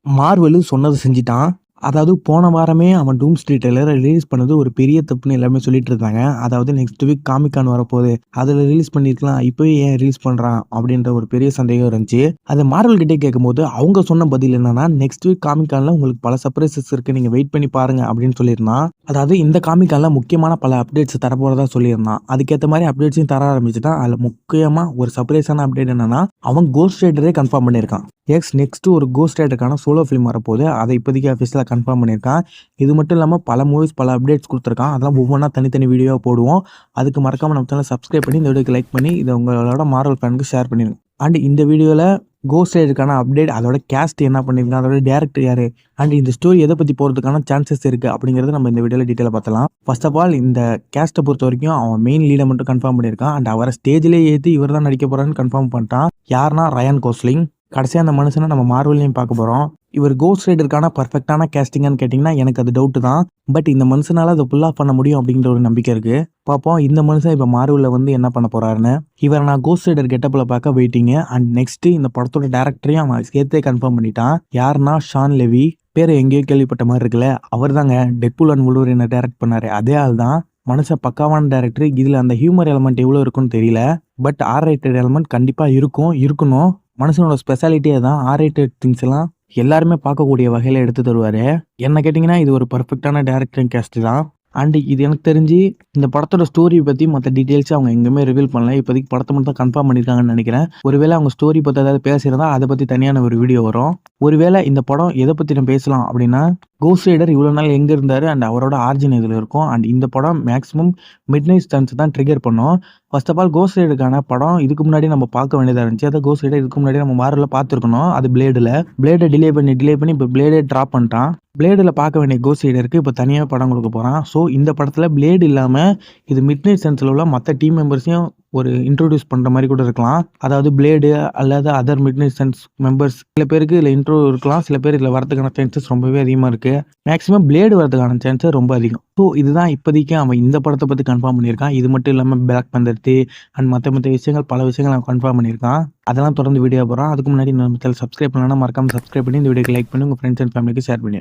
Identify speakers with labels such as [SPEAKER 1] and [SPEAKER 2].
[SPEAKER 1] Marvel சொன்னது செஞ்சுட்டான். அதாவது போன வாரமே அவன் டூம்ஸ்டே ட்ரெய்லர ரிலீஸ் பண்ணது ஒரு பெரிய தப்புன்னு எல்லாமே சொல்லிட்டு இருந்தாங்க. அதாவது நெக்ஸ்ட் வீக் காமிக் கான் வரப்போகுது. அதில ரிலீஸ் பண்ணியிருக்கலாம். இப்பவே ஏன் ரிலீஸ் பண்றான்? அப்படின்ற ஒரு பெரிய சந்தேகம் இருந்துச்சு. அத மார்வல் கிட்டயே கேட்கும்போது, அவங்க சொன்ன பதில் என்னன்னா, நெக்ஸ்ட் வீக் காமிக் கான்ல உங்களுக்கு பல சர்ப்ரைசஸ் இருக்கு. நீங்க வெயிட் பண்ணி பாருங்க அப்படின்னு சொல்லியிருந்தான். அதாவது இந்த காமிக் கான்ல முக்கியமான பல அப்டேட்ஸ் தரப்போறதா சொல்லியிருந்தான். அதுக்கேத்த மாரி அப்டேட்ஸையும் தர ஆரம்பிச்சுட்டான். அதில முக்கியமா ஒரு சர்ப்ரைஸான அப்டேட் என்னன்னா, அவன் கோஸ்ட் ரைடரே கன்ஃபார்ம் பண்ணியிருக்கான். நெக்ஸ்ட் ஒரு கோஸ்ட் ரைடருக்கான சோலோ ஃபிலிம் வரப்போகுது. அதை இப்போதைக்கு அஃபிஷியலா கன்ஃபார்ம் பண்ணியிருக்கான். இது மட்டும் இல்லாம பல மூவிஸ், பல அப்டேட்ஸ் குடுத்துருக்கான். அதெல்லாம் ஒவ்வொன்னா தனித்தனி வீடியோவா போடுவோம். அதுக்கு மறக்காம நம்ம சேனல சப்ஸ்கிரைப் பண்ணி, இந்த வீடியோக்கு லைக் பண்ணி, இத உங்களோட மார்வல் ஃபேனுக்கு ஷேர் பண்ணிருங்க. அண்ட் இந்த வீடியோல கோஸ்ட் ரைடருக்கான அப்டேட், அதோட கேஸ்ட் என்ன பண்ணியிருக்கான், அதோட டைரக்டர் யாரு, அண்ட் இந்த ஸ்டோரி எத பத்தி போறதுக்கான சான்சஸ் இருக்கு அப்படிங்கிறத நம்ம இந்த வீடியோல டீடைலா பார்த்தலாம். ஃபர்ஸ்ட் ஆஃப் ஆல் இந்த கேஸ்ட்ட பொறுத்தவரைக்கும் அவன் மெயின் லீட மட்டும் கன்ஃபார்ம் பண்ணியிருக்கான். அண்ட் அவர ஸ்டேஜ்லயே ஏத்தி இவர் தான் நடிக்க போறாருன்னு கன்ஃபார்ம் பண்ணிட்டான். யாருன்னா ரயான் கோஸ்லிங். கடைசியா அந்த மனுஷன நம்ம மார்வெல்லயும் பார்க்க போறோம். இவர் கோஸ்ட் ரைடருக்கான பெர்ஃபெக்ட்டான கேஸ்டிங்கான்னு கேட்டீங்கன்னா, எனக்கு அது டவுட் தான். பட் இந்த மனுஷனால அத புல் ஆஃப் பண்ண முடியும் அப்படிங்கிற ஒரு நம்பிக்கை இருக்கு. பார்ப்போம் இந்த மனுஷன் இப்ப மார்வெல்ல வந்து என்ன பண்ண போறாருன்னு. இவர நான் கோஸ்ட் ரைடர் கெட்டப்ல பார்க்க வெயிட்டிங். அண்ட் நெக்ஸ்ட் இந்த படத்தோட டைரக்டரையும் அவன் சேர்த்தே கன்ஃபார்ம் பண்ணிட்டான். யாருன்னா ஷான் லெவி. பேரை எங்கேயோ கேள்விப்பட்ட மாதிரி இருக்குல்ல. அவர் தாங்க டெட்பூல் அண்ட் வுல்வரீனை டைரக்ட் பண்ணாரு. அதே ஆள் தான். மனுஷன் பக்காவான டைரக்டர். இதுல அந்த ஹியூமர் எலமெண்ட் எவ்வளவு இருக்குன்னு தெரியல. பட் ஆர் ரேட்டட் எலமெண்ட் கண்டிப்பா இருக்கணும். மனுஷனோட ஸ்பெஷாலிட்டியே தான். ஆர் ரேட்டட் திங்ஸ் எல்லாம் எல்லாருமே பார்க்கக்கூடிய வகையில எடுத்து தருவாரு. என்ன கேட்டீங்கன்னா, இது ஒரு பெர்ஃபெக்ட்டான டைரக்டரிங் கேஸ்ட் தான். அண்ட் இது எனக்கு தெரிஞ்சு இந்த படத்தோட ஸ்டோரி பத்தி மத்த டீடைல்ஸ் அவங்க எங்கேயுமே ரிவீல் பண்ணல. இப்போதைக்கு படத்தை மட்டும் தான் கன்ஃபார்ம் பண்ணியிருக்காங்கன்னு நினைக்கிறேன். ஒருவேளை அவங்க ஸ்டோரி பத்தி ஏதாவது பேசியிருந்தா அதை பத்தி தனியான ஒரு வீடியோ வரும். ஒருவேளை இந்த படம் எதை பத்தி நம்ம பேசலாம் அப்படின்னா, கோஸ்ட் ரைடர் இவ்வளவு நாள் எங்க இருந்தாரு அண்ட் அவரோட ஆரிஜின் இதுல இருக்கும். அண்ட் இந்த படம் மேக்ஸிமம் மிட்நைட் ஸ்டன்ஸ் தான் ட்ரிகர் பண்ணும். ஃபர்ஸ்ட் ஆஃப் ஆல் கோஸ்ட் ரைடருக்கான படம் இதுக்கு முன்னாடி நம்ம பார்க்க வேண்டியதா இருந்துச்சு. அதை கோஸ்ட் ரைடர் இதுக்கு முன்னாடி நம்ம மார்வெல்ல பார்த்துருக்கணும். அது பிளேடை டிலே பண்ணி இப்போ பிளேடே டிராப் பண்ணிட்டான். பிளேடில் பார்க்க வேண்டிய கோஸ்ட் ரைடருக்கு இப்போ தனியாக படம் கொடுக்க போகிறான். ஸோ இந்த படத்தில் பிளேடு இல்லாமல் இது மிட்நைட் சன்ஸில் உள்ள மற்ற டீம் மெம்பர்ஸையும் ஒரு இன்ட்ரோடியூஸ் பண்ணுற மாதிரி கூட இருக்கலாம். அதாவது பிளேடு அல்லது அதர் மிட்நைட் சன்ஸ் மெம்பர்ஸ் சில பேருக்கு இதில் இன்ட்ரோ இருக்கலாம். சில பேர் இதில் வரதுக்கான சான்சஸ் ரொம்பவே அதிகமாக இருக்குது. மேக்ஸிமம் பிளேடு வரதுக்கான சான்சஸ் ரொம்ப அதிகம். ஸோ இதுதான் இப்போதைக்கு அவன் இந்த படத்தை பற்றி கன்ஃபார்ம் பண்ணியிருக்கான். இது மட்டும் இல்லாமல் பிளாக் பந்தர் அண்ட் மற்ற விஷயங்கள் பல விஷயங்கள் அவன் கன்ஃபார்ம் பண்ணியிருக்கான். அதெல்லாம் தொடர்ந்து வீடியோ போகிறான். அதுக்கு முன்னாடி நம்ம சேனல் சப்ஸ்கிரைப் பண்ணலாம். மறக்காம சப்ஸ்கிரைப் பண்ணி இந்த வீடியோக்கு லைக் பண்ணி உங்கள் ஃப்ரெண்ட்ஸ் அண்ட் ஃபேமிலிக்கு ஷேர் பண்ணி